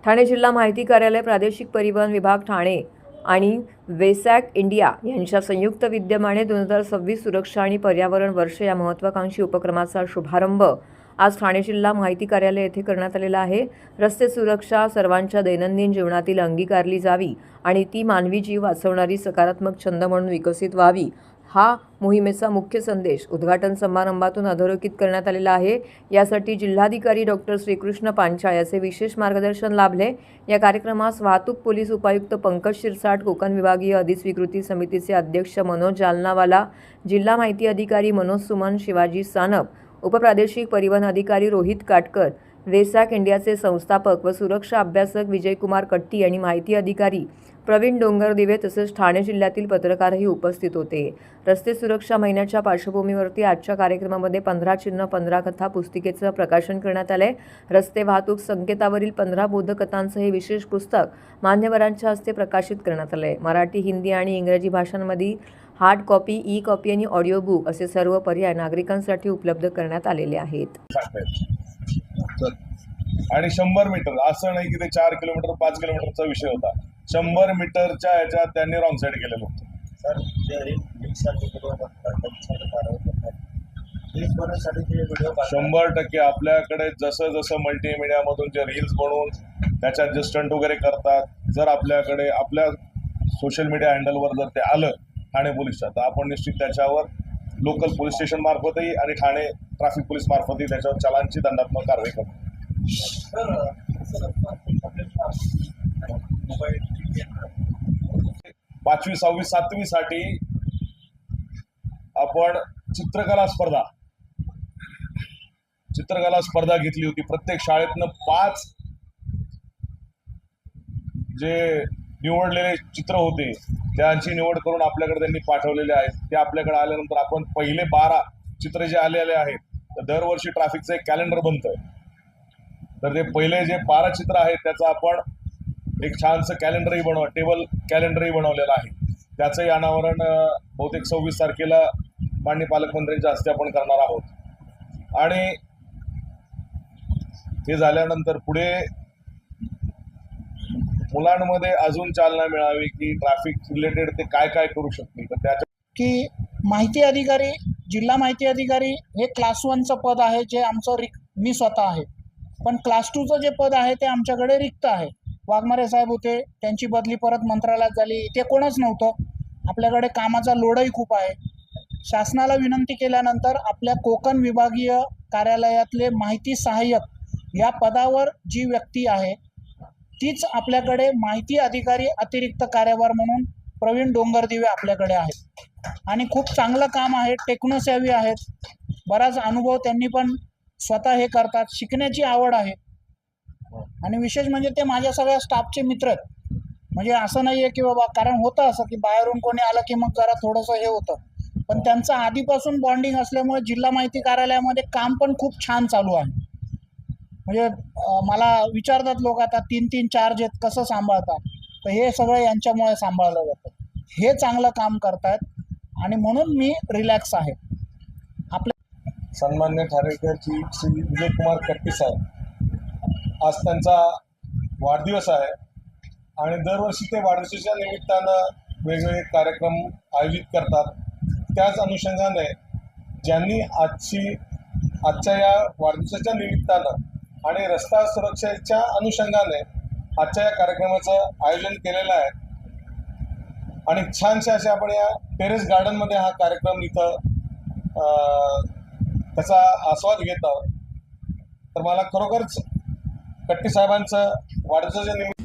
ठाणे जिल्हा माहिती कार्यालय, प्रादेशिक परिवहन विभाग ठाणे आणि वेसॅक इंडिया यांच्या संयुक्त विद्यमाने 2026 सुरक्षा आणि पर्यावरण वर्ष या महत्त्वाकांक्षी उपक्रमाचा शुभारंभ आज ठाणे जिल्हा माहिती कार्यालय येथे करण्यात आलेला आहे। रस्ते सुरक्षा सर्वांच्या दैनंदिन जीवनातील अंगीकारली जावी आणि ती मानवी जीव वाचवणारी सकारात्मक छंद म्हणून विकसित व्हावी, हा मोहिमेचा मुख्य संदेश उद्घाटन समारंभातून अधोरेखित करण्यात आलेला आहे। यासाठी जिल्हाधिकारी डॉक्टर श्रीकृष्ण पांचाळ याचे विशेष मार्गदर्शन लाभले। या कार्यक्रमास वाहतूक पोलीस उपायुक्त पंकज शिरसाट, कोकण विभागीय अधिस्वीकृती समितीचे अध्यक्ष मनोज जालनावाला, जिल्हा माहिती अधिकारी मनोज सुमन शिवाजी सानप, उपप्रादेशिक परिवहन अधिकारी रोहित काटकर, वेसॅक इंडियाचे संस्थापक व सुरक्षा अभ्यासक विजयकुमार कट्टी आणि माहिती अधिकारी प्रवीण डोंगरदिवे तसेच ठाणे जिल्ह्यातील पत्रकारही उपस्थित होते। रस्ते सुरक्षा महिन्याच्या पार्श्वभूमीवरती आजच्या कार्यक्रमामध्ये 15 चिन्ह 15 कथा पुस्तिकेचं प्रकाशन करण्यात आले। रस्ते वाहतूक संकेतावरील 15 बोधकथांचं हे विशेष पुस्तक मान्यवरांच्या हस्ते प्रकाशित करण्यात आले। मराठी, हिंदी आणि इंग्रजी भाषांमध्ये हार्ड कॉपी, ई कॉपी आणि ऑडिओ बुक असे सर्व पर्याय नागरिकांसाठी उपलब्ध करण्यात आलेले आहेत। आणि 100 मीटर असं नाही की ते 4 किलोमीटर 5 किलोमीटरचा विषय होता। 100 मीटरच्या ह्याच्यात त्यांनी रॉंग साईड केलेलं होतं। सर, जे 100% आपल्याकडे जसं जसं मल्टीमीडियामधून जे रील्स बनवून त्याच्यात जे स्टंट वगैरे करतात, जर आपल्याकडे आपल्या सोशल मीडिया हँडलवर जर ते आलं ठाणे पोलीसच्या, तर आपण निश्चित त्याच्यावर लोकल पोलीस स्टेशन मार्फतही आणि ठाणे ट्रॅफिक पोलीस मार्फतही त्याच्यावर चलानची दंडात्मक कारवाई करतो। 5वी 6वी 7वी साठी आपण चित्रकला स्पर्धा घेतली होती। प्रत्येक शाळेतनं 5 जे निवडलेले चित्र होते त्यांची निवड करून आपल्याकडे त्यांनी पाठवलेले आहेत। ते आपल्याकडे आल्यानंतर आपण पहिले 12 चित्र जे आलेले आहेत, तर दरवर्षी ट्रॅफिकचं एक कॅलेंडर बनतंय। तर ते पहिले जे 12 चित्र आहेत त्याचं आपण एक छानसं कॅलेंडरही टेबल कॅलेंडरही बनवलेलं आहे। त्याचंही अनावरण बहुतेक 26 तारखेला माननीय पालकमंत्र्यांच्या हस्ते आपण करणार आहोत। आणि हे झाल्यानंतर पुढे मुलांमध्ये अजून चालना मिळावी की ट्रॅफिक रिलेटेड ते काय काय करू शकतील, तर त्याच्या की माहिती अधिकारी, जिल्हा माहिती अधिकारी हे क्लास 1चं पद आहे, जे आमचं मी स्वतः आहे। पण क्लास 2चं जे पद आहे ते आमच्याकडे रिक्त आहे। वाघमारे साहेब होते, त्यांची बदली परत मंत्रालयात झाली, इथे कोणच नव्हतं। आपल्याकडे कामाचा लोडही खूप आहे। शासनाला विनंती केल्यानंतर आपल्या कोकण विभागीय कार्यालयातले माहिती सहाय्यक या पदावर जी व्यक्ती आहे तीच आपल्याकडे माहिती अधिकारी अतिरिक्त कार्यभार म्हणून प्रवीण डोंगरदिवे आपल्याकडे आहेत आणि खूप चांगलं काम आहे। टेक्नोसेव्ही आहेत, बराच अनुभव त्यांनी पण स्वतः हे करतात, शिकण्याची आवड आहे। आणि विशेष म्हणजे ते माझ्या सगळ्या स्टाफचे मित्र आहेत। म्हणजे असं नाही आहे की बाबा, कारण होतं असं की बाहेरून कोणी आलं की मग जरा थोडंसं हे होतं, पण त्यांचं आधीपासून बॉन्डिंग असल्यामुळे जिल्हा माहिती कार्यालयामध्ये काम पण खूप छान चालू आहे। म्हणजे मला विचारतात लोक, आता 3-3 चार्ज आहेत कसं सांभाळतात, तर हे सगळं यांच्यामुळे सांभाळलं जातं। हे चांगलं काम करतायत आणि म्हणून मी रिलॅक्स आहे। आपल्या सन्मान्य ठाणेकरची श्री विजयकुमार कट्टी साहेब, आज त्यांचा वाढदिवस आहे आणि दरवर्षी ते वाढदिवसाच्या निमित्तानं वेगवेगळे कार्यक्रम आयोजित करतात। त्याच अनुषंगाने ज्यांनी आजच्या या वाढदिवसाच्या निमित्तानं आणि रस्ता सुरक्षेच्या अनुषंगाने आजच्या या कार्यक्रमाचं आयोजन केलेलं आहे आणि छानशा असे आपण या टेरेस गार्डनमध्ये हा कार्यक्रम इथं त्याचा आस्वाद घेत आहोत। तर मला खरोखरच कट्टी साहेबांचं वाढदिवसाच्या निमित्त